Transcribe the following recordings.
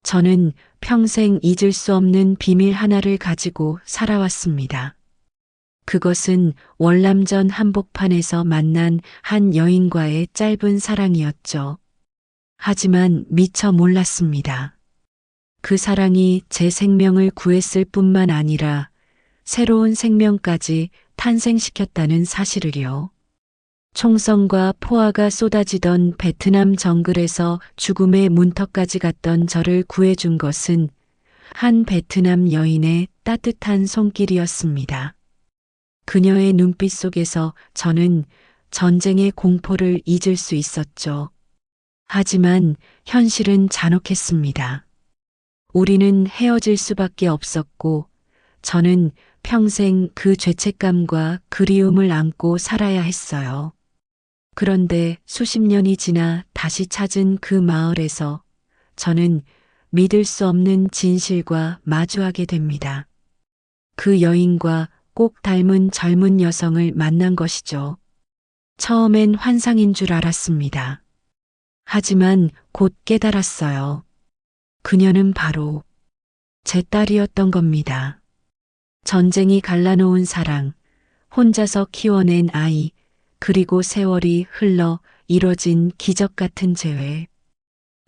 저는 평생 잊을 수 없는 비밀 하나를 가지고 살아왔습니다. 그것은 월남전 한복판에서 만난 한 여인과의 짧은 사랑이었죠. 하지만 미처 몰랐습니다. 그 사랑이 제 생명을 구했을 뿐만 아니라 새로운 생명까지 탄생시켰다는 사실을요. 총성과 포화가 쏟아지던 베트남 정글에서 죽음의 문턱까지 갔던 저를 구해준 것은 한 베트남 여인의 따뜻한 손길이었습니다. 그녀의 눈빛 속에서 저는 전쟁의 공포를 잊을 수 있었죠. 하지만 현실은 잔혹했습니다. 우리는 헤어질 수밖에 없었고 저는 평생 그 죄책감과 그리움을 안고 살아야 했어요. 그런데 수십 년이 지나 다시 찾은 그 마을에서 저는 믿을 수 없는 진실과 마주하게 됩니다. 그 여인과 꼭 닮은 젊은 여성을 만난 것이죠. 처음엔 환상인 줄 알았습니다. 하지만 곧 깨달았어요. 그녀는 바로 제 딸이었던 겁니다. 전쟁이 갈라놓은 사랑, 혼자서 키워낸 아이, 그리고 세월이 흘러 이뤄진 기적 같은 재회.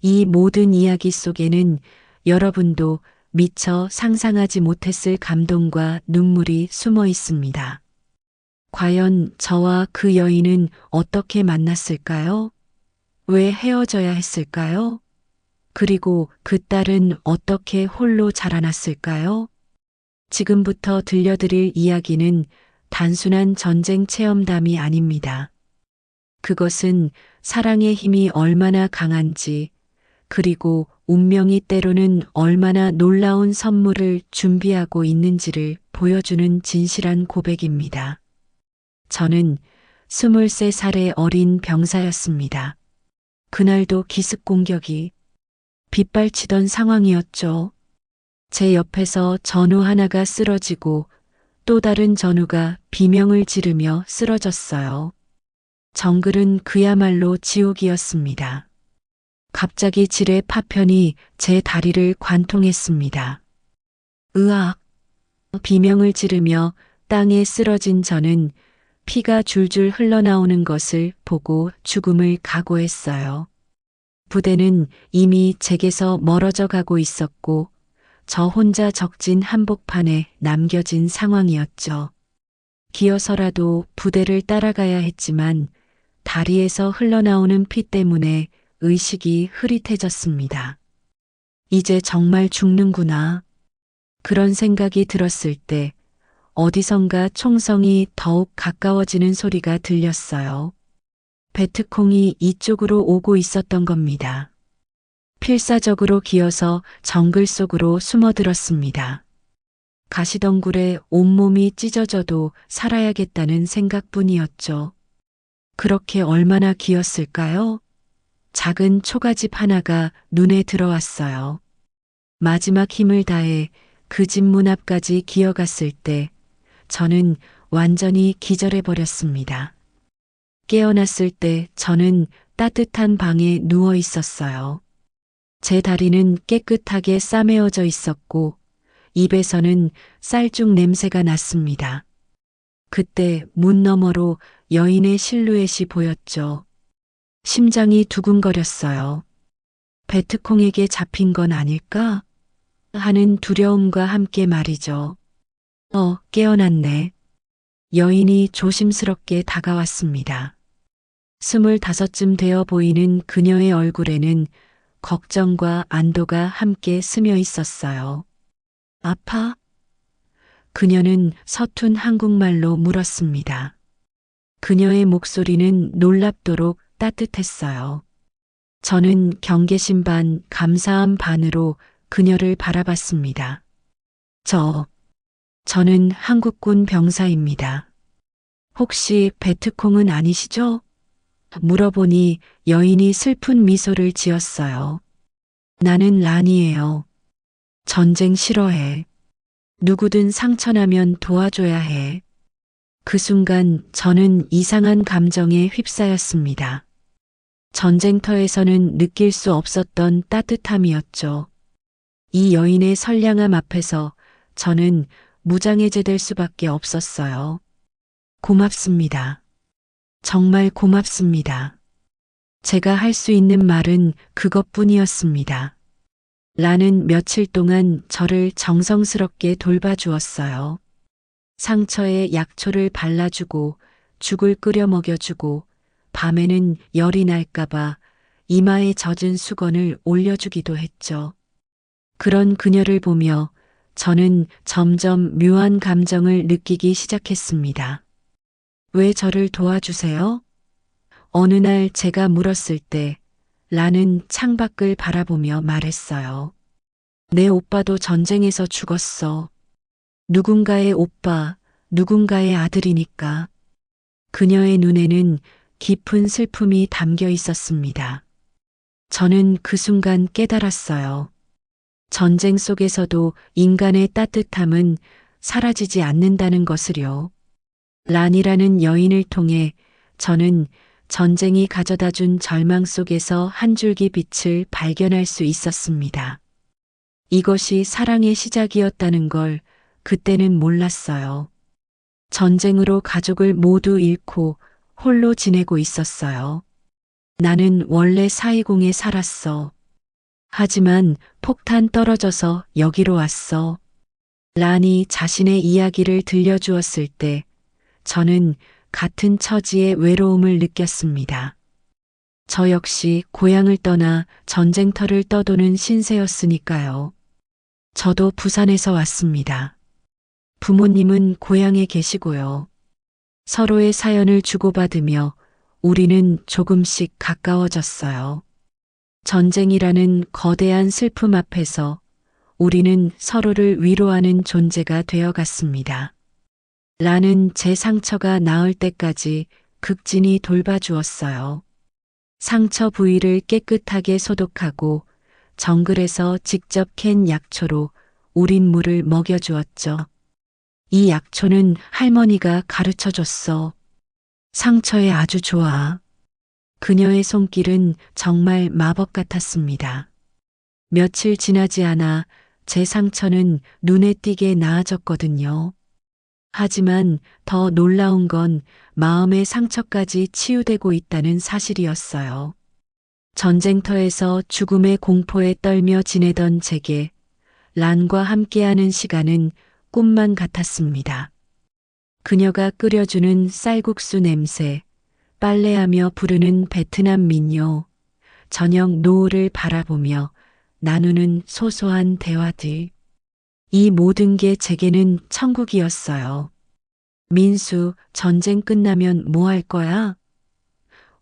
이 모든 이야기 속에는 여러분도 미처 상상하지 못했을 감동과 눈물이 숨어 있습니다. 과연 저와 그 여인은 어떻게 만났을까요? 왜 헤어져야 했을까요? 그리고 그 딸은 어떻게 홀로 자라났을까요? 지금부터 들려드릴 이야기는 단순한 전쟁 체험담이 아닙니다. 그것은 사랑의 힘이 얼마나 강한지, 그리고 운명이 때로는 얼마나 놀라운 선물을 준비하고 있는지를 보여주는 진실한 고백입니다. 저는 23살의 어린 병사였습니다. 그날도 기습 공격이 빗발치던 상황이었죠. 제 옆에서 전우 하나가 쓰러지고 또 다른 전우가 비명을 지르며 쓰러졌어요. 정글은 그야말로 지옥이었습니다. 갑자기 지뢰 파편이 제 다리를 관통했습니다. 으악! 비명을 지르며 땅에 쓰러진 저는 피가 줄줄 흘러나오는 것을 보고 죽음을 각오했어요. 부대는 이미 제게서 멀어져 가고 있었고 저 혼자 적진 한복판에 남겨진 상황이었죠. 기어서라도 부대를 따라가야 했지만 다리에서 흘러나오는 피 때문에 의식이 흐릿해졌습니다. 이제 정말 죽는구나. 그런 생각이 들었을 때 어디선가 총성이 더욱 가까워지는 소리가 들렸어요. 베트콩이 이쪽으로 오고 있었던 겁니다. 필사적으로 기어서 정글 속으로 숨어들었습니다. 가시덩굴에 온몸이 찢어져도 살아야겠다는 생각뿐이었죠. 그렇게 얼마나 기었을까요? 작은 초가집 하나가 눈에 들어왔어요. 마지막 힘을 다해 그 집 문 앞까지 기어갔을 때 저는 완전히 기절해버렸습니다. 깨어났을 때 저는 따뜻한 방에 누워 있었어요. 제 다리는 깨끗하게 싸매어져 있었고 입에서는 쌀죽 냄새가 났습니다. 그때 문 너머로 여인의 실루엣이 보였죠. 심장이 두근거렸어요. 베트콩에게 잡힌 건 아닐까? 하는 두려움과 함께 말이죠. 깨어났네. 여인이 조심스럽게 다가왔습니다. 25쯤 되어 보이는 그녀의 얼굴에는 걱정과 안도가 함께 스며 있었어요. 아파? 그녀는 서툰 한국말로 물었습니다. 그녀의 목소리는 놀랍도록 따뜻했어요. 저는 경계심 반 감사함 반으로 그녀를 바라봤습니다. 저는 한국군 병사입니다. 혹시 베트콩은 아니시죠? 물어보니 여인이 슬픈 미소를 지었어요. 나는 란이에요. 전쟁 싫어해. 누구든 상처나면 도와줘야 해. 그 순간 저는 이상한 감정에 휩싸였습니다. 전쟁터에서는 느낄 수 없었던 따뜻함이었죠. 이 여인의 선량함 앞에서 저는 무장해제될 수밖에 없었어요. 고맙습니다. 정말 고맙습니다. 제가 할 수 있는 말은 그것뿐이었습니다. 라는 며칠 동안 저를 정성스럽게 돌봐주었어요. 상처에 약초를 발라주고 죽을 끓여 먹여주고 밤에는 열이 날까봐 이마에 젖은 수건을 올려주기도 했죠. 그런 그녀를 보며 저는 점점 묘한 감정을 느끼기 시작했습니다. 왜 저를 도와주세요? 어느 날 제가 물었을 때 라는 창밖을 바라보며 말했어요. 내 오빠도 전쟁에서 죽었어. 누군가의 오빠, 누군가의 아들이니까. 그녀의 눈에는 깊은 슬픔이 담겨 있었습니다. 저는 그 순간 깨달았어요. 전쟁 속에서도 인간의 따뜻함은 사라지지 않는다는 것을요. 란이라는 여인을 통해 저는 전쟁이 가져다 준 절망 속에서 한 줄기 빛을 발견할 수 있었습니다. 이것이 사랑의 시작이었다는 걸 그때는 몰랐어요. 전쟁으로 가족을 모두 잃고 홀로 지내고 있었어요. 나는 원래 사이공에 살았어. 하지만 폭탄 떨어져서 여기로 왔어. 란이 자신의 이야기를 들려주었을 때 저는 같은 처지의 외로움을 느꼈습니다. 저 역시 고향을 떠나 전쟁터를 떠도는 신세였으니까요. 저도 부산에서 왔습니다. 부모님은 고향에 계시고요. 서로의 사연을 주고받으며 우리는 조금씩 가까워졌어요. 전쟁이라는 거대한 슬픔 앞에서 우리는 서로를 위로하는 존재가 되어갔습니다. 라는 제 상처가 나을 때까지 극진히 돌봐주었어요. 상처 부위를 깨끗하게 소독하고 정글에서 직접 캔 약초로 우린 물을 먹여주었죠. 이 약초는 할머니가 가르쳐줬어. 상처에 아주 좋아. 그녀의 손길은 정말 마법 같았습니다. 며칠 지나지 않아 제 상처는 눈에 띄게 나아졌거든요. 하지만 더 놀라운 건 마음의 상처까지 치유되고 있다는 사실이었어요. 전쟁터에서 죽음의 공포에 떨며 지내던 제게 란과 함께하는 시간은 꿈만 같았습니다. 그녀가 끓여주는 쌀국수 냄새, 빨래하며 부르는 베트남 민요, 저녁 노을을 바라보며 나누는 소소한 대화들. 이 모든 게 제게는 천국이었어요. 민수, 전쟁 끝나면 뭐 할 거야?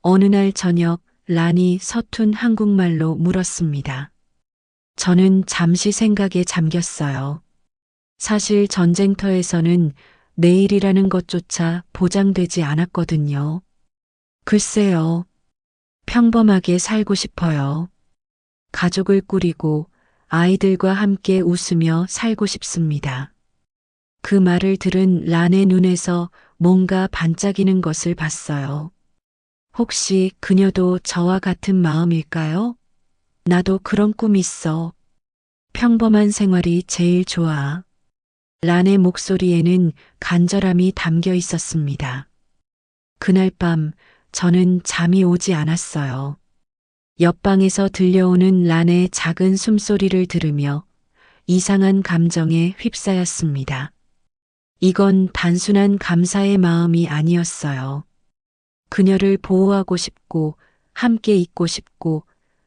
어느 날 저녁 란이 서툰 한국말로 물었습니다. 저는 잠시 생각에 잠겼어요. 사실 전쟁터에서는 내일이라는 것조차 보장되지 않았거든요. 글쎄요. 평범하게 살고 싶어요. 가족을 꾸리고 아이들과 함께 웃으며 살고 싶습니다. 그 말을 들은 란의 눈에서 뭔가 반짝이는 것을 봤어요. 혹시 그녀도 저와 같은 마음일까요? 나도 그런 꿈 있어. 평범한 생활이 제일 좋아. 란의 목소리에는 간절함이 담겨 있었습니다. 그날 밤 저는 잠이 오지 않았어요. 옆방에서 들려오는 란의 작은 숨소리를 들으며 이상한 감정에 휩싸였습니다. 이건 단순한 감사의 마음이 아니었어요. 그녀를 보호하고 싶고 함께 있고 싶고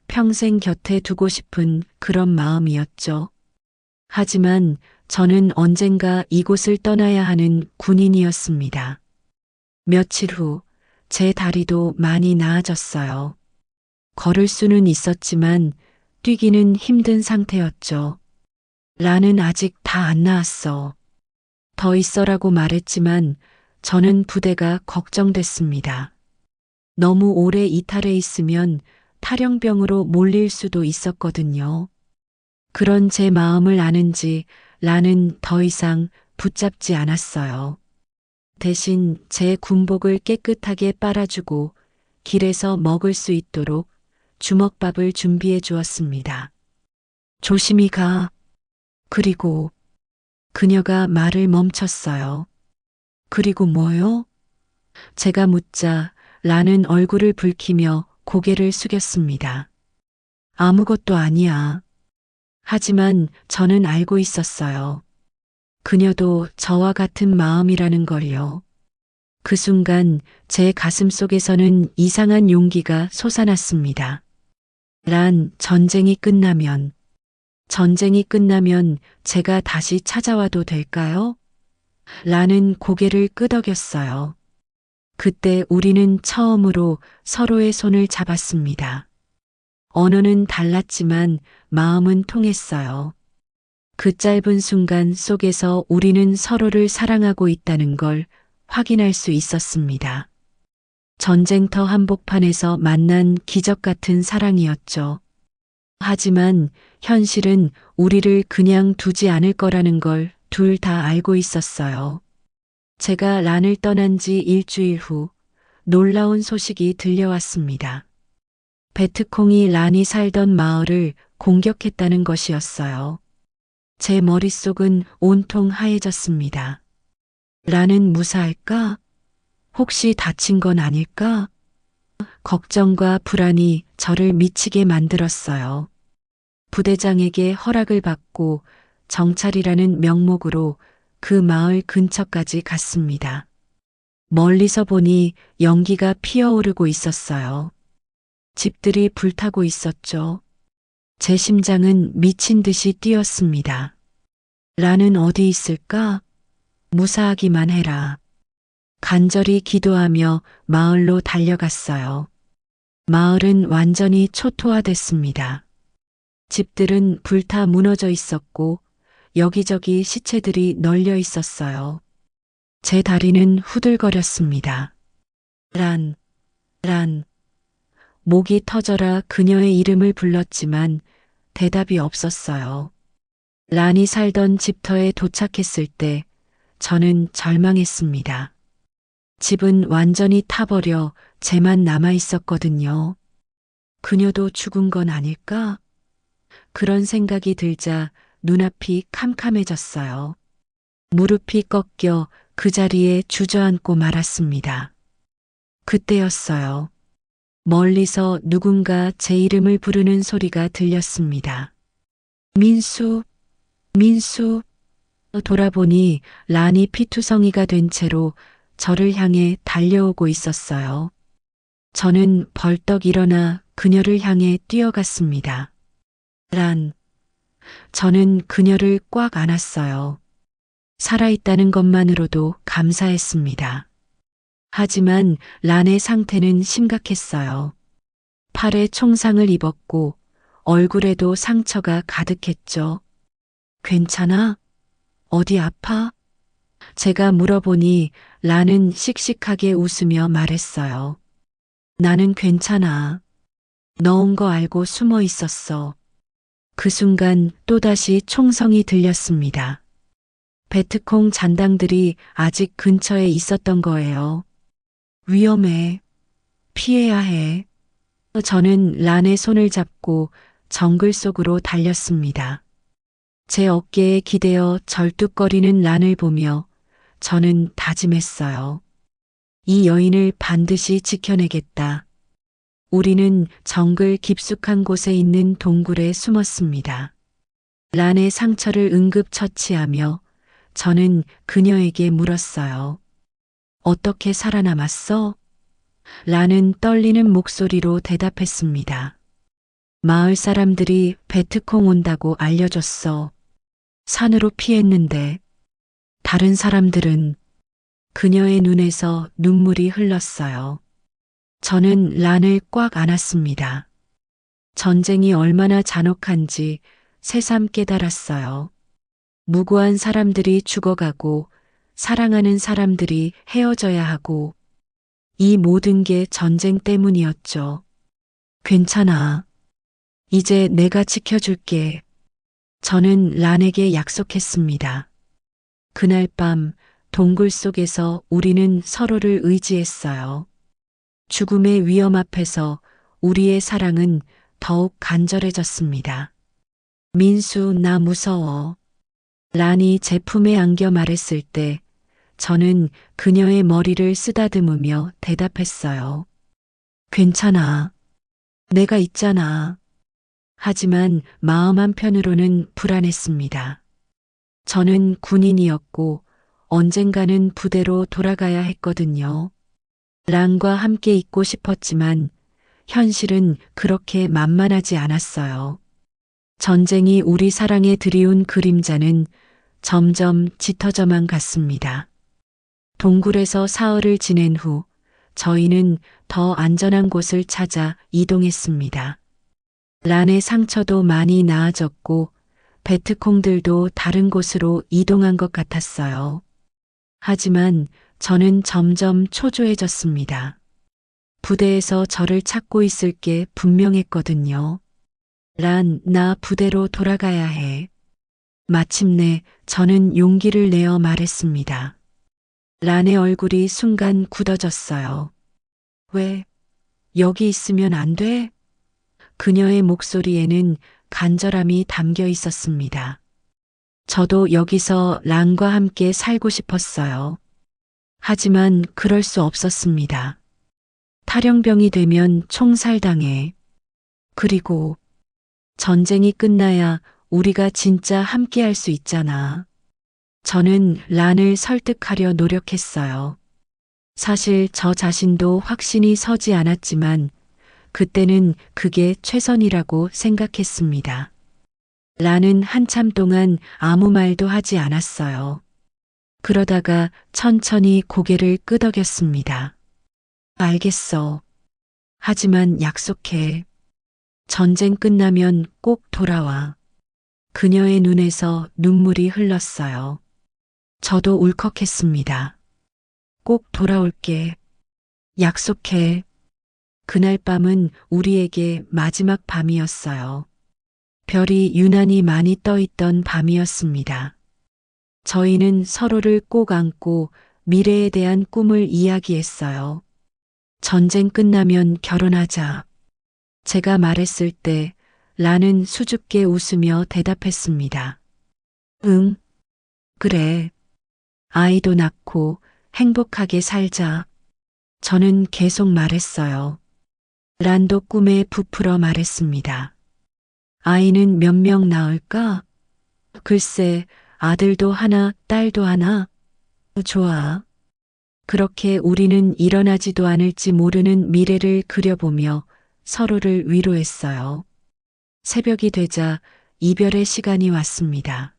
평생 곁에 두고 싶은 그런 마음이었죠. 하지만 저는 언젠가 이곳을 떠나야 하는 군인이었습니다. 며칠 후 제 다리도 많이 나아졌어요. 걸을 수는 있었지만 뛰기는 힘든 상태였죠. 라는 아직 다 안 나았어. 더 있어라고 말했지만 저는 부대가 걱정됐습니다. 너무 오래 이탈해 있으면 탈영병으로 몰릴 수도 있었거든요. 그런 제 마음을 아는지 라는 더 이상 붙잡지 않았어요. 대신 제 군복을 깨끗하게 빨아주고 길에서 먹을 수 있도록 주먹밥을 준비해 주었습니다. 조심히 가. 그리고 그녀가 말을 멈췄어요. 그리고 뭐요? 제가 묻자 란은 얼굴을 붉히며 고개를 숙였습니다. 아무것도 아니야. 하지만 저는 알고 있었어요. 그녀도 저와 같은 마음이라는 걸요. 그 순간 제 가슴 속에서는 이상한 용기가 솟아났습니다. 란, 전쟁이 끝나면 제가 다시 찾아와도 될까요? 란은 고개를 끄덕였어요. 그때 우리는 처음으로 서로의 손을 잡았습니다. 언어는 달랐지만 마음은 통했어요. 그 짧은 순간 속에서 우리는 서로를 사랑하고 있다는 걸 확인할 수 있었습니다. 전쟁터 한복판에서 만난 기적 같은 사랑이었죠. 하지만 현실은 우리를 그냥 두지 않을 거라는 걸 둘 다 알고 있었어요. 제가 란을 떠난 지 일주일 후 놀라운 소식이 들려왔습니다. 베트콩이 란이 살던 마을을 공격했다는 것이었어요. 제 머릿속은 온통 하얘졌습니다. 란은 무사할까? 혹시 다친 건 아닐까? 걱정과 불안이 저를 미치게 만들었어요. 부대장에게 허락을 받고 정찰이라는 명목으로 그 마을 근처까지 갔습니다. 멀리서 보니 연기가 피어오르고 있었어요. 집들이 불타고 있었죠. 제 심장은 미친 듯이 뛰었습니다. 란은 어디 있을까? 무사하기만 해라. 간절히 기도하며 마을로 달려갔어요. 마을은 완전히 초토화됐습니다. 집들은 불타 무너져 있었고 여기저기 시체들이 널려 있었어요. 제 다리는 후들거렸습니다. 란, 란. 목이 터져라 그녀의 이름을 불렀지만 대답이 없었어요. 란이 살던 집터에 도착했을 때 저는 절망했습니다. 집은 완전히 타버려 쟤만 남아 있었거든요. 그녀도 죽은 건 아닐까? 그런 생각이 들자 눈앞이 캄캄해졌어요. 무릎이 꺾여 그 자리에 주저앉고 말았습니다. 그때였어요. 멀리서 누군가 제 이름을 부르는 소리가 들렸습니다. 민수, 민수. 돌아보니 란이 피투성이가 된 채로 저를 향해 달려오고 있었어요. 저는 벌떡 일어나 그녀를 향해 뛰어갔습니다. 란. 저는 그녀를 꽉 안았어요. 살아있다는 것만으로도 감사했습니다. 하지만 란의 상태는 심각했어요. 팔에 총상을 입었고 얼굴에도 상처가 가득했죠. 괜찮아? 어디 아파? 제가 물어보니 란은 씩씩하게 웃으며 말했어요. 나는 괜찮아. 너 온 거 알고 숨어 있었어. 그 순간 또다시 총성이 들렸습니다. 베트콩 잔당들이 아직 근처에 있었던 거예요. 위험해. 피해야 해. 저는 란의 손을 잡고 정글 속으로 달렸습니다. 제 어깨에 기대어 절뚝거리는 란을 보며 저는 다짐했어요. 이 여인을 반드시 지켜내겠다. 우리는 정글 깊숙한 곳에 있는 동굴에 숨었습니다. 란의 상처를 응급처치하며 저는 그녀에게 물었어요. 어떻게 살아남았어? 란은 떨리는 목소리로 대답했습니다. 마을 사람들이 베트콩 온다고 알려줬어. 산으로 피했는데 다른 사람들은 그녀의 눈에서 눈물이 흘렀어요. 저는 란을 꽉 안았습니다. 전쟁이 얼마나 잔혹한지 새삼 깨달았어요. 무고한 사람들이 죽어가고 사랑하는 사람들이 헤어져야 하고 이 모든 게 전쟁 때문이었죠. 괜찮아. 이제 내가 지켜줄게. 저는 란에게 약속했습니다. 그날 밤 동굴 속에서 우리는 서로를 의지했어요. 죽음의 위험 앞에서 우리의 사랑은 더욱 간절해졌습니다. 민수, 나 무서워. 란이 제 품에 안겨 말했을 때 저는 그녀의 머리를 쓰다듬으며 대답했어요. 괜찮아. 내가 있잖아. 하지만 마음 한편으로는 불안했습니다. 저는 군인이었고 언젠가는 부대로 돌아가야 했거든요. 란과 함께 있고 싶었지만 현실은 그렇게 만만하지 않았어요. 전쟁이 우리 사랑에 들이운 그림자는 점점 짙어져만 갔습니다. 동굴에서 사흘을 지낸 후 저희는 더 안전한 곳을 찾아 이동했습니다. 란의 상처도 많이 나아졌고 베트콩들도 다른 곳으로 이동한 것 같았어요. 하지만 저는 점점 초조해졌습니다. 부대에서 저를 찾고 있을 게 분명했거든요. 란, 나 부대로 돌아가야 해. 마침내 저는 용기를 내어 말했습니다. 란의 얼굴이 순간 굳어졌어요. 왜? 여기 있으면 안 돼? 그녀의 목소리에는 간절함이 담겨 있었습니다. 저도 여기서 란과 함께 살고 싶었어요. 하지만 그럴 수 없었습니다. 탈영병이 되면 총살당해. 그리고 전쟁이 끝나야 우리가 진짜 함께 할 수 있잖아. 저는 란을 설득하려 노력했어요. 사실 저 자신도 확신이 서지 않았지만 그때는 그게 최선이라고 생각했습니다. 란은 한참 동안 아무 말도 하지 않았어요. 그러다가 천천히 고개를 끄덕였습니다. 알겠어. 하지만 약속해. 전쟁 끝나면 꼭 돌아와. 그녀의 눈에서 눈물이 흘렀어요. 저도 울컥했습니다. 꼭 돌아올게. 약속해. 그날 밤은 우리에게 마지막 밤이었어요. 별이 유난히 많이 떠 있던 밤이었습니다. 저희는 서로를 꼭 안고 미래에 대한 꿈을 이야기했어요. 전쟁 끝나면 결혼하자. 제가 말했을 때 란은 수줍게 웃으며 대답했습니다. 응, 그래. 아이도 낳고 행복하게 살자. 저는 계속 말했어요. 란도 꿈에 부풀어 말했습니다. 아이는 몇 명 낳을까? 글쎄, 아들도 하나, 딸도 하나. 좋아. 그렇게 우리는 일어나지도 않을지 모르는 미래를 그려보며 서로를 위로했어요. 새벽이 되자 이별의 시간이 왔습니다.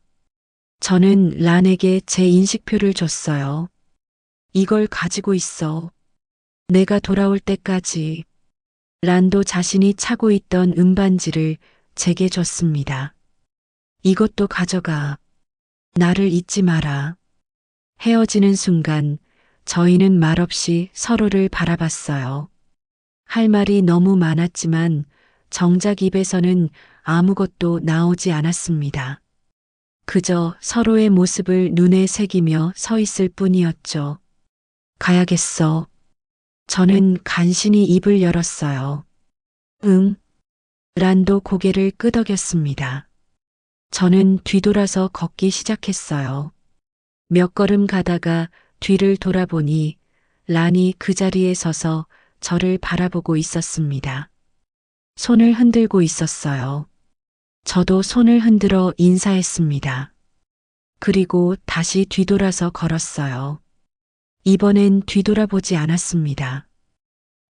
저는 란에게 제 인식표를 줬어요. 이걸 가지고 있어. 내가 돌아올 때까지. 란도 자신이 차고 있던 은반지를 제게 줬습니다. 이것도 가져가. 나를 잊지 마라. 헤어지는 순간 저희는 말없이 서로를 바라봤어요. 할 말이 너무 많았지만 정작 입에서는 아무것도 나오지 않았습니다. 그저 서로의 모습을 눈에 새기며 서 있을 뿐이었죠. 가야겠어. 저는 간신히 입을 열었어요. 응. 란도 고개를 끄덕였습니다. 저는 뒤돌아서 걷기 시작했어요. 몇 걸음 가다가 뒤를 돌아보니 란이 그 자리에 서서 저를 바라보고 있었습니다. 손을 흔들고 있었어요. 저도 손을 흔들어 인사했습니다. 그리고 다시 뒤돌아서 걸었어요. 이번엔 뒤돌아보지 않았습니다.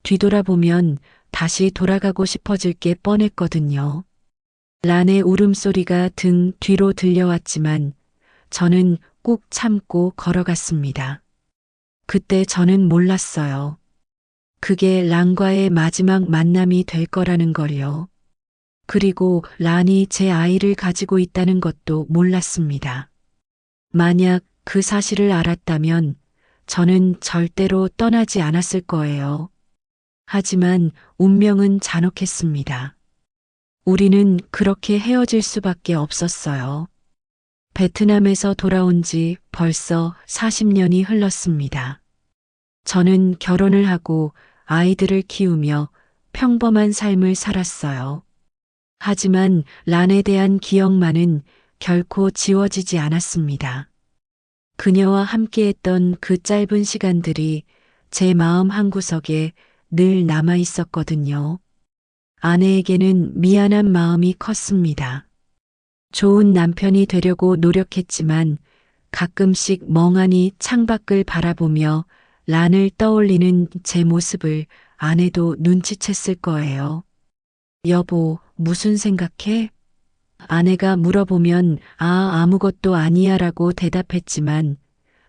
뒤돌아보면 다시 돌아가고 싶어질 게 뻔했거든요. 란의 울음소리가 등 뒤로 들려왔지만 저는 꾹 참고 걸어갔습니다. 그때 저는 몰랐어요. 그게 란과의 마지막 만남이 될 거라는 걸요. 그리고 란이 제 아이를 가지고 있다는 것도 몰랐습니다. 만약 그 사실을 알았다면 저는 절대로 떠나지 않았을 거예요. 하지만 운명은 잔혹했습니다. 우리는 그렇게 헤어질 수밖에 없었어요. 베트남에서 돌아온 지 벌써 40년이 흘렀습니다. 저는 결혼을 하고 아이들을 키우며 평범한 삶을 살았어요. 하지만 란에 대한 기억만은 결코 지워지지 않았습니다. 그녀와 함께했던 그 짧은 시간들이 제 마음 한구석에 늘 남아 있었거든요. 아내에게는 미안한 마음이 컸습니다. 좋은 남편이 되려고 노력했지만 가끔씩 멍하니 창밖을 바라보며 란을 떠올리는 제 모습을 아내도 눈치챘을 거예요. 여보, 무슨 생각해? 아내가 물어보면 아무것도 아니야 라고 대답했지만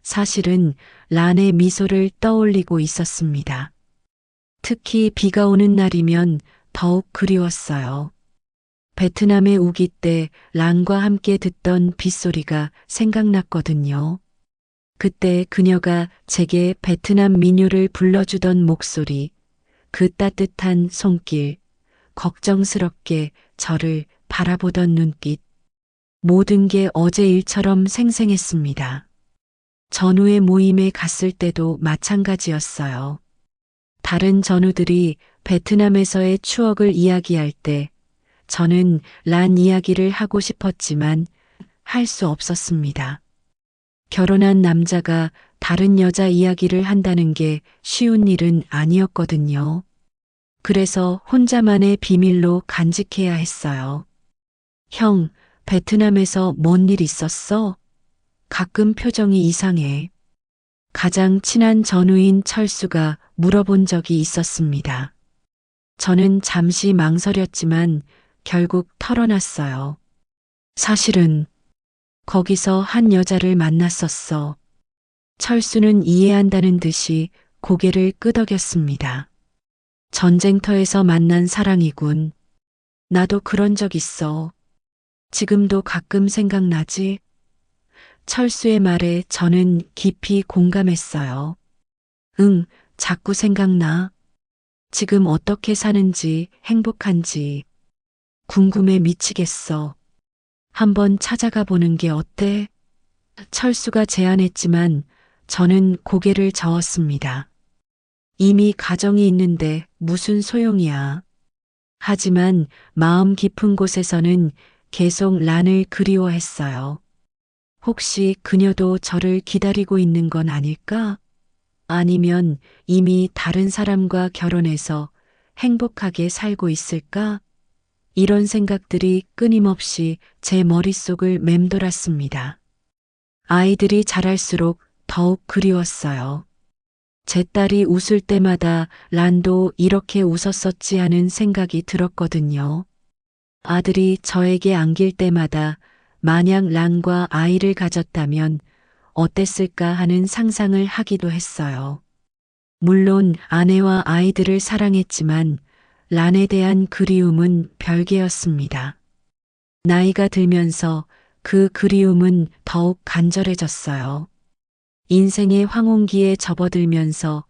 사실은 란의 미소를 떠올리고 있었습니다. 특히 비가 오는 날이면 더욱 그리웠어요. 베트남의 우기 때 란과 함께 듣던 빗소리가 생각났거든요. 그때 그녀가 제게 베트남 민요를 불러주던 목소리, 그 따뜻한 손길, 걱정스럽게 저를 바라보던 눈빛, 모든 게 어제 일처럼 생생했습니다. 전우의 모임에 갔을 때도 마찬가지였어요. 다른 전우들이 베트남에서의 추억을 이야기할 때 저는 란 이야기를 하고 싶었지만 할 수 없었습니다. 결혼한 남자가 다른 여자 이야기를 한다는 게 쉬운 일은 아니었거든요. 그래서 혼자만의 비밀로 간직해야 했어요. 형, 베트남에서 뭔 일 있었어? 가끔 표정이 이상해. 가장 친한 전우인 철수가 물어본 적이 있었습니다. 저는 잠시 망설였지만 결국 털어놨어요. 사실은 거기서 한 여자를 만났었어. 철수는 이해한다는 듯이 고개를 끄덕였습니다. 전쟁터에서 만난 사랑이군. 나도 그런 적 있어. 지금도 가끔 생각나지? 철수의 말에 저는 깊이 공감했어요. 응, 자꾸 생각나. 지금 어떻게 사는지, 행복한지 궁금해 미치겠어. 한번 찾아가 보는 게 어때? 철수가 제안했지만 저는 고개를 저었습니다. 이미 가정이 있는데 무슨 소용이야. 하지만 마음 깊은 곳에서는 계속 란을 그리워했어요. 혹시 그녀도 저를 기다리고 있는 건 아닐까? 아니면 이미 다른 사람과 결혼해서 행복하게 살고 있을까? 이런 생각들이 끊임없이 제 머릿속을 맴돌았습니다. 아이들이 자랄수록 더욱 그리웠어요. 제 딸이 웃을 때마다 란도 이렇게 웃었었지 하는 생각이 들었거든요. 아들이 저에게 안길 때마다 만약 란과 아이를 가졌다면 어땠을까 하는 상상을 하기도 했어요. 물론 아내와 아이들을 사랑했지만 란에 대한 그리움은 별개였습니다. 나이가 들면서 그 그리움은 더욱 간절해졌어요. 인생의 황혼기에 접어들면서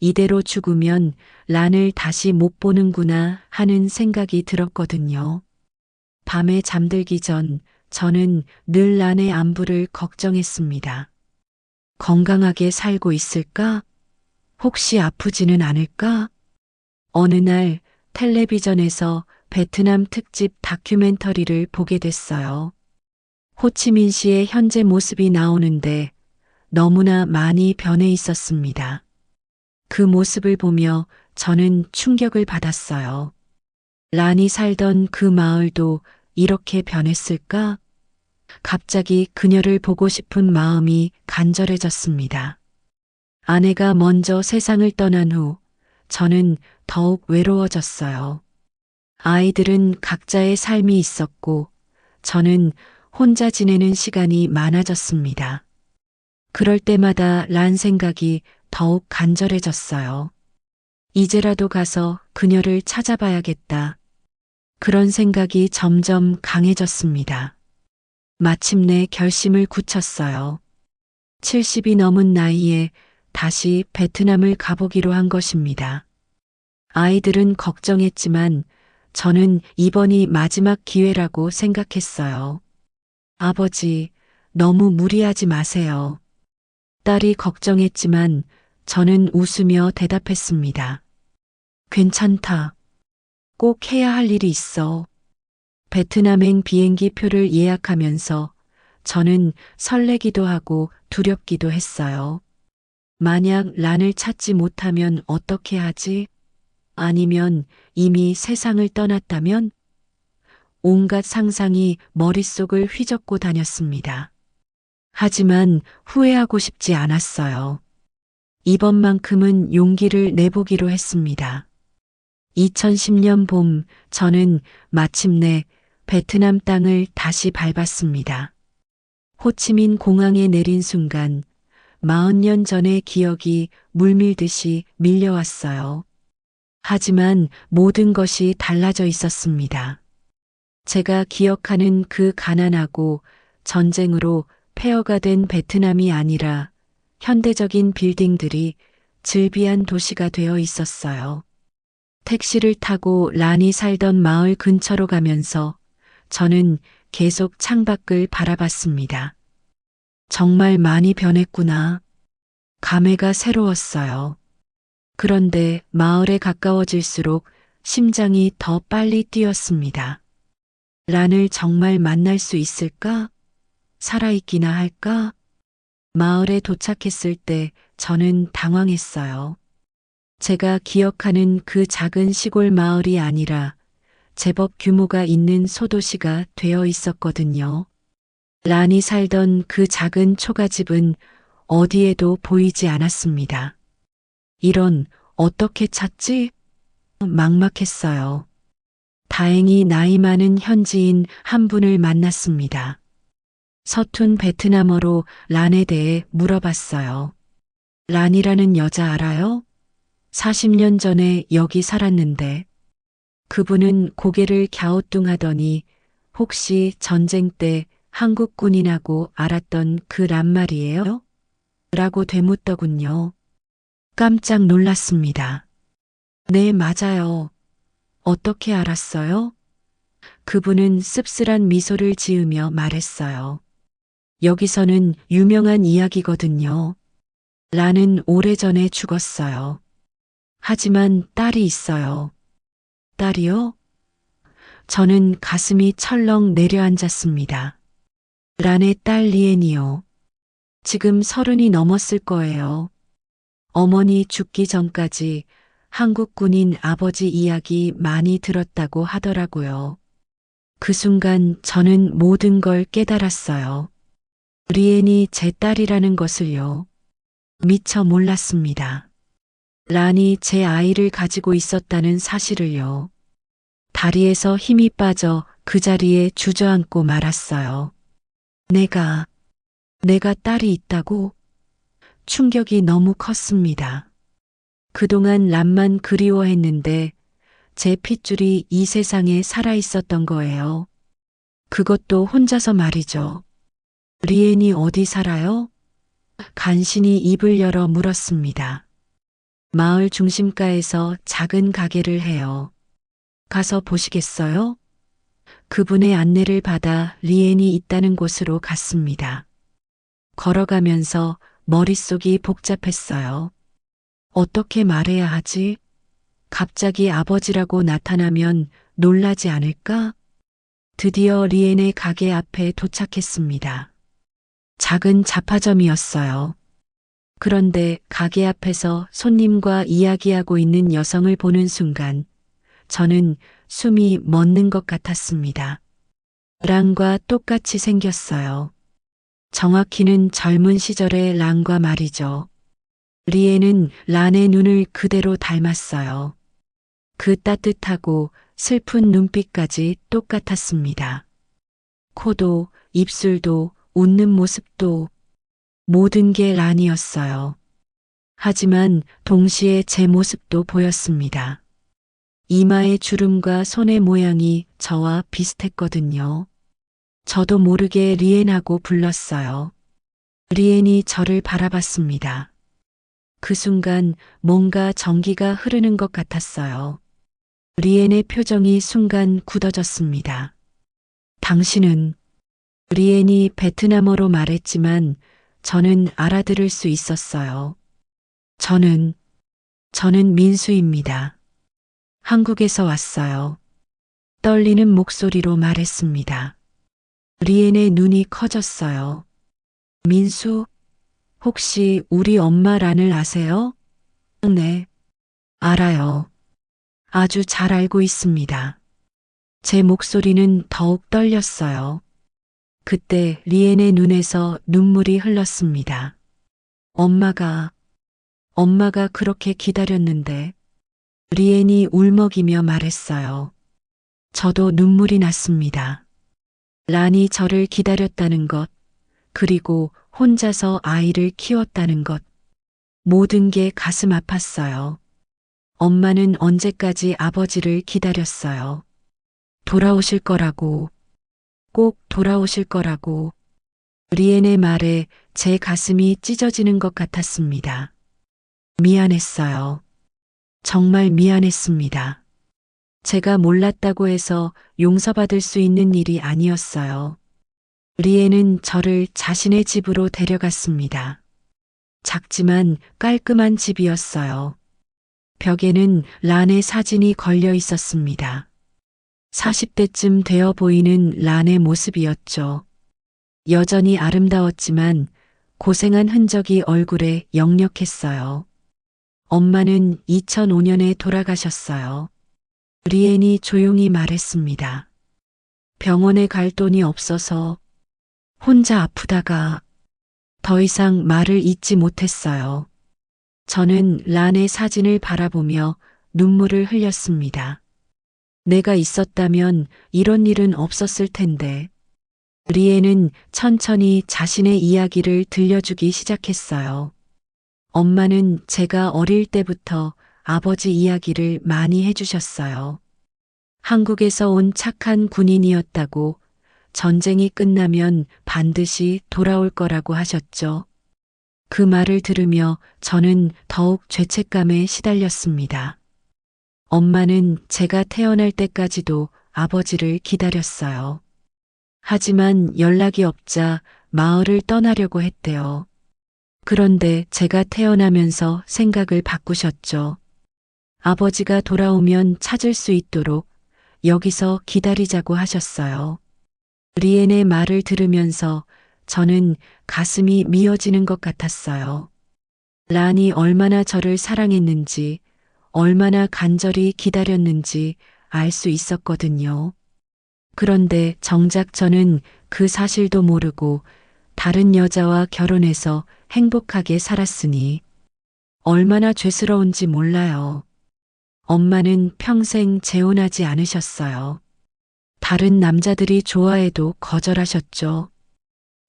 이대로 죽으면 란을 다시 못 보는구나 하는 생각이 들었거든요. 밤에 잠들기 전 저는 늘 란의 안부를 걱정했습니다. 건강하게 살고 있을까? 혹시 아프지는 않을까? 어느 날 텔레비전에서 베트남 특집 다큐멘터리를 보게 됐어요. 호치민시의 현재 모습이 나오는데 너무나 많이 변해 있었습니다. 그 모습을 보며 저는 충격을 받았어요. 란이 살던 그 마을도 이렇게 변했을까? 갑자기 그녀를 보고 싶은 마음이 간절해졌습니다. 아내가 먼저 세상을 떠난 후 저는 더욱 외로워졌어요. 아이들은 각자의 삶이 있었고 저는 혼자 지내는 시간이 많아졌습니다. 그럴 때마다 란 생각이 더욱 간절해졌어요. 이제라도 가서 그녀를 찾아봐야겠다. 그런 생각이 점점 강해졌습니다. 마침내 결심을 굳혔어요. 70이 넘은 나이에 다시 베트남을 가보기로 한 것입니다. 아이들은 걱정했지만 저는 이번이 마지막 기회라고 생각했어요. 아버지, 너무 무리하지 마세요. 딸이 걱정했지만 저는 웃으며 대답했습니다. 괜찮다. 꼭 해야 할 일이 있어. 베트남행 비행기 표를 예약하면서 저는 설레기도 하고 두렵기도 했어요. 만약 란을 찾지 못하면 어떻게 하지? 아니면 이미 세상을 떠났다면? 온갖 상상이 머릿속을 휘젓고 다녔습니다. 하지만 후회하고 싶지 않았어요. 이번만큼은 용기를 내보기로 했습니다. 2010년 봄, 저는 마침내 베트남 땅을 다시 밟았습니다. 호치민 공항에 내린 순간, 40년 전의 기억이 물밀듯이 밀려왔어요. 하지만 모든 것이 달라져 있었습니다. 제가 기억하는 그 가난하고 전쟁으로 폐허가 된 베트남이 아니라 현대적인 빌딩들이 즐비한 도시가 되어 있었어요. 택시를 타고 란이 살던 마을 근처로 가면서 저는 계속 창밖을 바라봤습니다. 정말 많이 변했구나. 감회가 새로웠어요. 그런데 마을에 가까워질수록 심장이 더 빨리 뛰었습니다. 란을 정말 만날 수 있을까? 살아있기나 할까? 마을에 도착했을 때 저는 당황했어요. 제가 기억하는 그 작은 시골 마을이 아니라 제법 규모가 있는 소도시가 되어 있었거든요. 란이 살던 그 작은 초가집은 어디에도 보이지 않았습니다. 이런, 어떻게 찾지? 막막했어요. 다행히 나이 많은 현지인 한 분을 만났습니다. 서툰 베트남어로 란에 대해 물어봤어요. 란이라는 여자 알아요? 40년 전에 여기 살았는데. 그분은 고개를 갸우뚱하더니 혹시 전쟁 때 한국 군인하고 알았던 그 란 말이에요? 라고 되묻더군요. 깜짝 놀랐습니다. 네, 맞아요. 어떻게 알았어요? 그분은 씁쓸한 미소를 지으며 말했어요. 여기서는 유명한 이야기거든요. 란은 오래전에 죽었어요. 하지만 딸이 있어요. 딸이요? 저는 가슴이 철렁 내려앉았습니다. 란의 딸 리엔이요. 지금 30이 넘었을 거예요. 어머니 죽기 전까지 한국 군인 아버지 이야기 많이 들었다고 하더라고요. 그 순간 저는 모든 걸 깨달았어요. 리엔이 제 딸이라는 것을요. 미처 몰랐습니다. 란이 제 아이를 가지고 있었다는 사실을요. 다리에서 힘이 빠져 그 자리에 주저앉고 말았어요. 내가 딸이 있다고? 충격이 너무 컸습니다. 그동안 란만 그리워했는데 제 핏줄이 이 세상에 살아있었던 거예요. 그것도 혼자서 말이죠. 리엔이 어디 살아요? 간신히 입을 열어 물었습니다. 마을 중심가에서 작은 가게를 해요. 가서 보시겠어요? 그분의 안내를 받아 리엔이 있다는 곳으로 갔습니다. 걸어가면서 머릿속이 복잡했어요. 어떻게 말해야 하지? 갑자기 아버지라고 나타나면 놀라지 않을까? 드디어 리엔의 가게 앞에 도착했습니다. 작은 잡화점이었어요. 그런데 가게 앞에서 손님과 이야기하고 있는 여성을 보는 순간 저는 숨이 멎는 것 같았습니다. 란과 똑같이 생겼어요. 정확히는 젊은 시절의 란과 말이죠. 리에는 란의 눈을 그대로 닮았어요. 그 따뜻하고 슬픈 눈빛까지 똑같았습니다. 코도, 입술도, 웃는 모습도 모든 게 란이었어요. 하지만 동시에 제 모습도 보였습니다. 이마의 주름과 손의 모양이 저와 비슷했거든요. 저도 모르게 리엔하고 불렀어요. 리엔이 저를 바라봤습니다. 그 순간 뭔가 전기가 흐르는 것 같았어요. 리엔의 표정이 순간 굳어졌습니다. 당신은, 리엔이 베트남어로 말했지만 저는 알아들을 수 있었어요. 저는 민수입니다. 한국에서 왔어요. 떨리는 목소리로 말했습니다. 리엔의 눈이 커졌어요. 민수, 혹시 우리 엄마 란을 아세요? 네, 알아요. 아주 잘 알고 있습니다. 제 목소리는 더욱 떨렸어요. 그때 리엔의 눈에서 눈물이 흘렀습니다. 엄마가 그렇게 기다렸는데, 리엔이 울먹이며 말했어요. 저도 눈물이 났습니다. 란이 저를 기다렸다는 것, 그리고 혼자서 아이를 키웠다는 것, 모든 게 가슴 아팠어요. 엄마는 언제까지 아버지를 기다렸어요. 돌아오실 거라고, 꼭 돌아오실 거라고. 리엔의 말에 제 가슴이 찢어지는 것 같았습니다. 미안했어요. 정말 미안했습니다. 제가 몰랐다고 해서 용서받을 수 있는 일이 아니었어요. 리에는 저를 자신의 집으로 데려갔습니다. 작지만 깔끔한 집이었어요. 벽에는 란의 사진이 걸려 있었습니다. 40대쯤 되어 보이는 란의 모습이었죠. 여전히 아름다웠지만 고생한 흔적이 얼굴에 역력했어요. 엄마는 2005년에 돌아가셨어요. 리엔이 조용히 말했습니다. 병원에 갈 돈이 없어서 혼자 아프다가 더 이상 말을 잇지 못했어요. 저는 란의 사진을 바라보며 눈물을 흘렸습니다. 내가 있었다면 이런 일은 없었을 텐데. 리엔은 천천히 자신의 이야기를 들려주기 시작했어요. 엄마는 제가 어릴 때부터 아버지 이야기를 많이 해주셨어요. 한국에서 온 착한 군인이었다고, 전쟁이 끝나면 반드시 돌아올 거라고 하셨죠. 그 말을 들으며 저는 더욱 죄책감에 시달렸습니다. 엄마는 제가 태어날 때까지도 아버지를 기다렸어요. 하지만 연락이 없자 마을을 떠나려고 했대요. 그런데 제가 태어나면서 생각을 바꾸셨죠. 아버지가 돌아오면 찾을 수 있도록 여기서 기다리자고 하셨어요. 리엔의 말을 들으면서 저는 가슴이 미어지는 것 같았어요. 란이 얼마나 저를 사랑했는지, 얼마나 간절히 기다렸는지 알 수 있었거든요. 그런데 정작 저는 그 사실도 모르고 다른 여자와 결혼해서 행복하게 살았으니 얼마나 죄스러운지 몰라요. 엄마는 평생 재혼하지 않으셨어요. 다른 남자들이 좋아해도 거절하셨죠.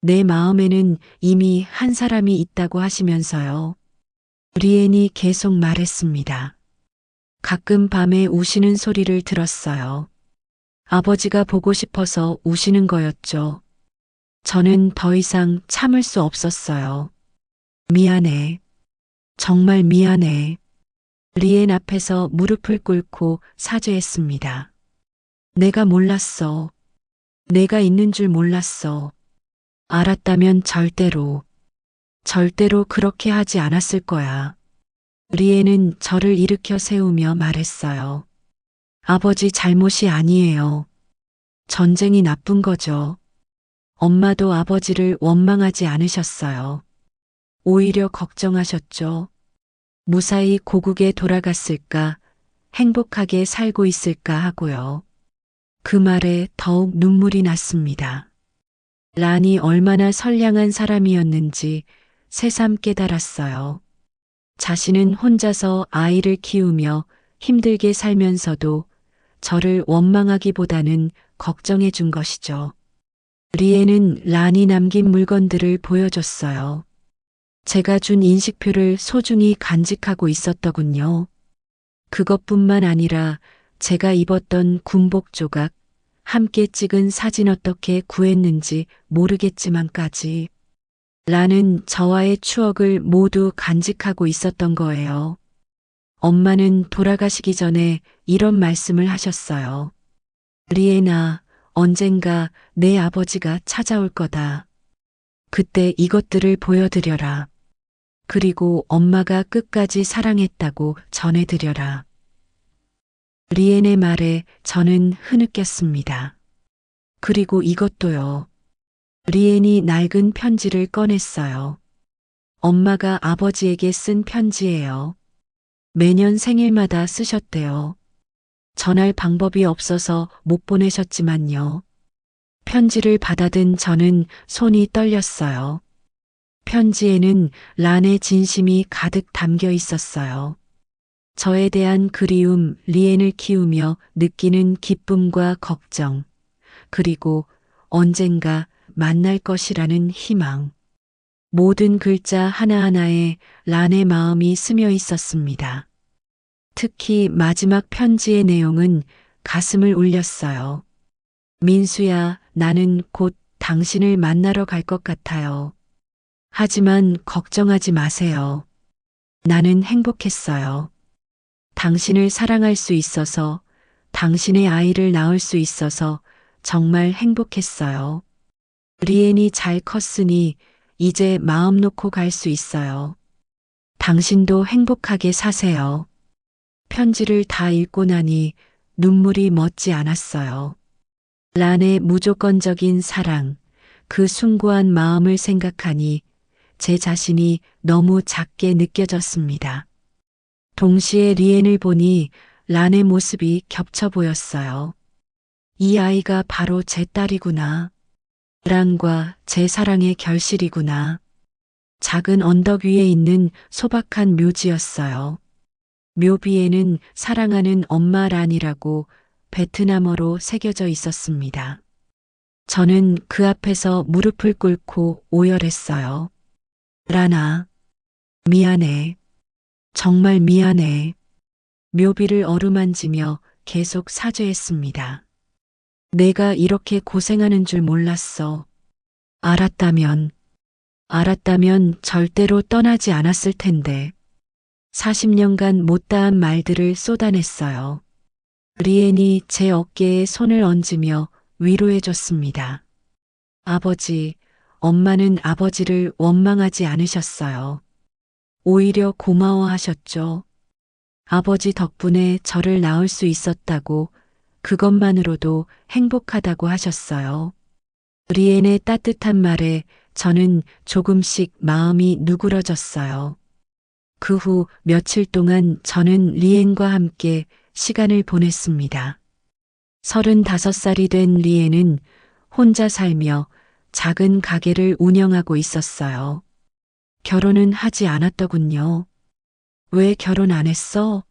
내 마음에는 이미 한 사람이 있다고 하시면서요. 리엔이 계속 말했습니다. 가끔 밤에 우시는 소리를 들었어요. 아버지가 보고 싶어서 우시는 거였죠. 저는 더 이상 참을 수 없었어요. 미안해. 정말 미안해. 리엔 앞에서 무릎을 꿇고 사죄했습니다. 내가 몰랐어. 내가 있는 줄 몰랐어. 알았다면 절대로 그렇게 하지 않았을 거야. 리엔은 저를 일으켜 세우며 말했어요. 아버지 잘못이 아니에요. 전쟁이 나쁜 거죠. 엄마도 아버지를 원망하지 않으셨어요. 오히려 걱정하셨죠. 무사히 고국에 돌아갔을까, 행복하게 살고 있을까 하고요. 그 말에 더욱 눈물이 났습니다. 란이 얼마나 선량한 사람이었는지 새삼 깨달았어요. 자신은 혼자서 아이를 키우며 힘들게 살면서도 저를 원망하기보다는 걱정해 준 것이죠. 리에는 란이 남긴 물건들을 보여줬어요. 제가 준 인식표를 소중히 간직하고 있었더군요. 그것뿐만 아니라 제가 입었던 군복 조각, 함께 찍은 사진 어떻게 구했는지 모르겠지만까지. 란은 저와의 추억을 모두 간직하고 있었던 거예요. 엄마는 돌아가시기 전에 이런 말씀을 하셨어요. 리에나, 언젠가 내 아버지가 찾아올 거다. 그때 이것들을 보여드려라. 그리고 엄마가 끝까지 사랑했다고 전해드려라. 리엔의 말에 저는 흐느꼈습니다. 그리고 이것도요. 리엔이 낡은 편지를 꺼냈어요. 엄마가 아버지에게 쓴 편지예요. 매년 생일마다 쓰셨대요. 전할 방법이 없어서 못 보내셨지만요. 편지를 받아든 저는 손이 떨렸어요. 편지에는 란의 진심이 가득 담겨 있었어요. 저에 대한 그리움, 리엔을 키우며 느끼는 기쁨과 걱정, 그리고 언젠가 만날 것이라는 희망. 모든 글자 하나하나에 란의 마음이 스며 있었습니다. 특히 마지막 편지의 내용은 가슴을 울렸어요. 민수야, 나는 곧 당신을 만나러 갈 것 같아요. 하지만 걱정하지 마세요. 나는 행복했어요. 당신을 사랑할 수 있어서, 당신의 아이를 낳을 수 있어서 정말 행복했어요. 리엔이 잘 컸으니 이제 마음 놓고 갈 수 있어요. 당신도 행복하게 사세요. 편지를 다 읽고 나니 눈물이 멎지 않았어요. 란의 무조건적인 사랑, 그 숭고한 마음을 생각하니 제 자신이 너무 작게 느껴졌습니다. 동시에 리엔을 보니 란의 모습이 겹쳐 보였어요. 이 아이가 바로 제 딸이구나. 란과 제 사랑의 결실이구나. 작은 언덕 위에 있는 소박한 묘지였어요. 묘비에는 사랑하는 엄마 란이라고 베트남어로 새겨져 있었습니다. 저는 그 앞에서 무릎을 꿇고 오열했어요. 란아, 미안해. 정말 미안해. 묘비를 어루만지며 계속 사죄했습니다. 내가 이렇게 고생하는 줄 몰랐어. 알았다면 절대로 떠나지 않았을 텐데. 40년간 못다한 말들을 쏟아냈어요. 리엔이 제 어깨에 손을 얹으며 위로해줬습니다. 아버지, 엄마는 아버지를 원망하지 않으셨어요. 오히려 고마워하셨죠. 아버지 덕분에 저를 낳을 수 있었다고, 그것만으로도 행복하다고 하셨어요. 리엔의 따뜻한 말에 저는 조금씩 마음이 누그러졌어요. 그 후 며칠 동안 저는 리엔과 함께 시간을 보냈습니다. 35살이 된 리엔은 혼자 살며 작은 가게를 운영하고 있었어요. 결혼은 하지 않았더군요. 왜 결혼 안 했어?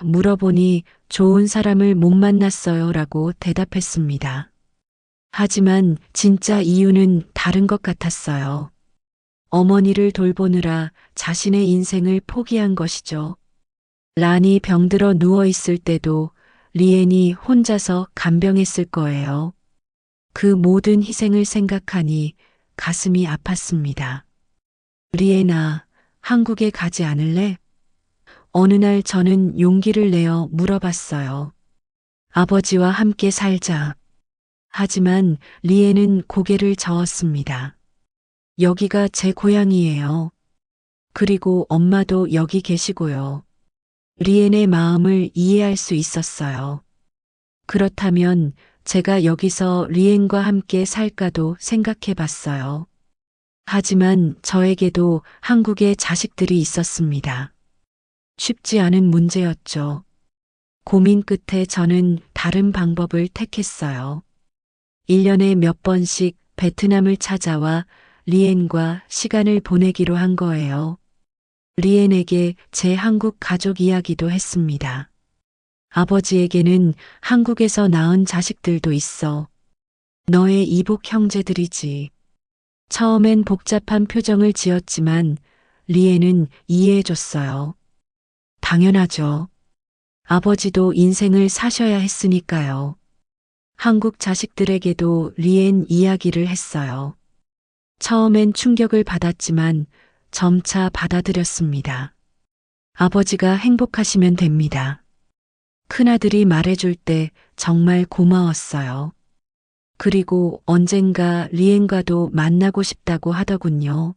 물어보니 좋은 사람을 못 만났어요 라고 대답했습니다. 하지만 진짜 이유는 다른 것 같았어요. 어머니를 돌보느라 자신의 인생을 포기한 것이죠. 란이 병들어 누워 있을 때도 리엔이 혼자서 간병했을 거예요. 그 모든 희생을 생각하니 가슴이 아팠습니다. 리엔아, 한국에 가지 않을래? 어느 날 저는 용기를 내어 물어봤어요. 아버지와 함께 살자. 하지만 리엔은 고개를 저었습니다. 여기가 제 고향이에요. 그리고 엄마도 여기 계시고요. 리엔의 마음을 이해할 수 있었어요. 그렇다면 제가 여기서 리엔과 함께 살까도 생각해 봤어요. 하지만 저에게도 한국에 자식들이 있었습니다. 쉽지 않은 문제였죠. 고민 끝에 저는 다른 방법을 택했어요. 1년에 몇 번씩 베트남을 찾아와 리엔과 시간을 보내기로 한 거예요. 리엔에게 제 한국 가족 이야기도 했습니다. 아버지에게는 한국에서 낳은 자식들도 있어. 너의 이복 형제들이지. 처음엔 복잡한 표정을 지었지만 리엔은 이해해줬어요. 당연하죠. 아버지도 인생을 사셔야 했으니까요. 한국 자식들에게도 리엔 이야기를 했어요. 처음엔 충격을 받았지만 점차 받아들였습니다. 아버지가 행복하시면 됩니다. 큰아들이 말해줄 때 정말 고마웠어요. 그리고 언젠가 리엔과도 만나고 싶다고 하더군요.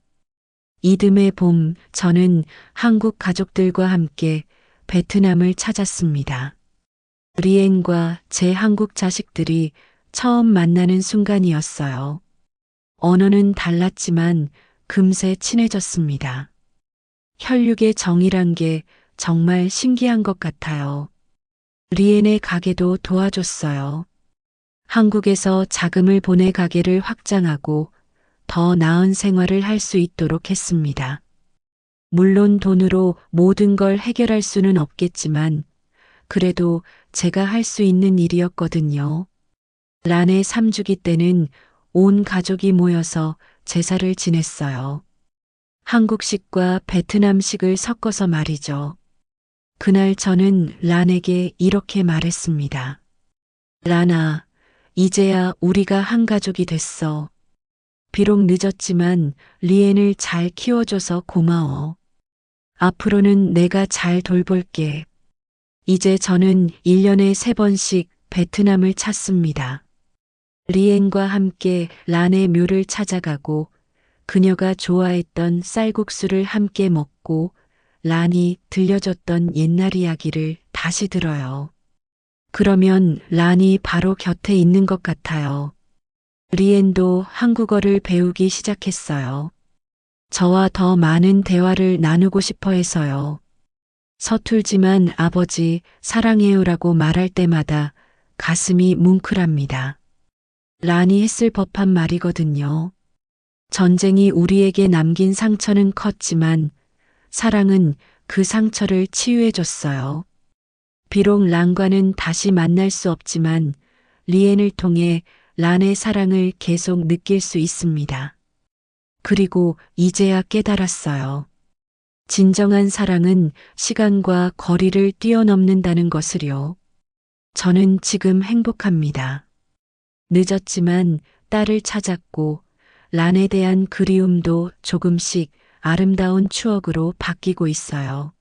이듬해 봄 저는 한국 가족들과 함께 베트남을 찾았습니다. 리엔과 제 한국 자식들이 처음 만나는 순간이었어요. 언어는 달랐지만 금세 친해졌습니다. 혈육의 정이란 게 정말 신기한 것 같아요. 리엔의 가게도 도와줬어요. 한국에서 자금을 보내 가게를 확장하고 더 나은 생활을 할 수 있도록 했습니다. 물론 돈으로 모든 걸 해결할 수는 없겠지만 그래도 제가 할 수 있는 일이었거든요. 란의 3주기 때는 온 가족이 모여서 제사를 지냈어요. 한국식과 베트남식을 섞어서 말이죠. 그날 저는 란에게 이렇게 말했습니다. 란아, 이제야 우리가 한 가족이 됐어. 비록 늦었지만 리엔을 잘 키워줘서 고마워. 앞으로는 내가 잘 돌볼게. 이제 저는 1년에 3번씩 베트남을 찾습니다. 리엔과 함께 란의 묘를 찾아가고 그녀가 좋아했던 쌀국수를 함께 먹고 란이 들려줬던 옛날 이야기를 다시 들어요. 그러면 란이 바로 곁에 있는 것 같아요. 리엔도 한국어를 배우기 시작했어요. 저와 더 많은 대화를 나누고 싶어 해서요. 서툴지만 아버지 사랑해요라고 말할 때마다 가슴이 뭉클합니다. 란이 했을 법한 말이거든요. 전쟁이 우리에게 남긴 상처는 컸지만 사랑은 그 상처를 치유해줬어요. 비록 란과는 다시 만날 수 없지만 리엔을 통해 란의 사랑을 계속 느낄 수 있습니다. 그리고 이제야 깨달았어요. 진정한 사랑은 시간과 거리를 뛰어넘는다는 것을요. 저는 지금 행복합니다. 늦었지만 딸을 찾았고 란에 대한 그리움도 조금씩 아름다운 추억으로 바뀌고 있어요.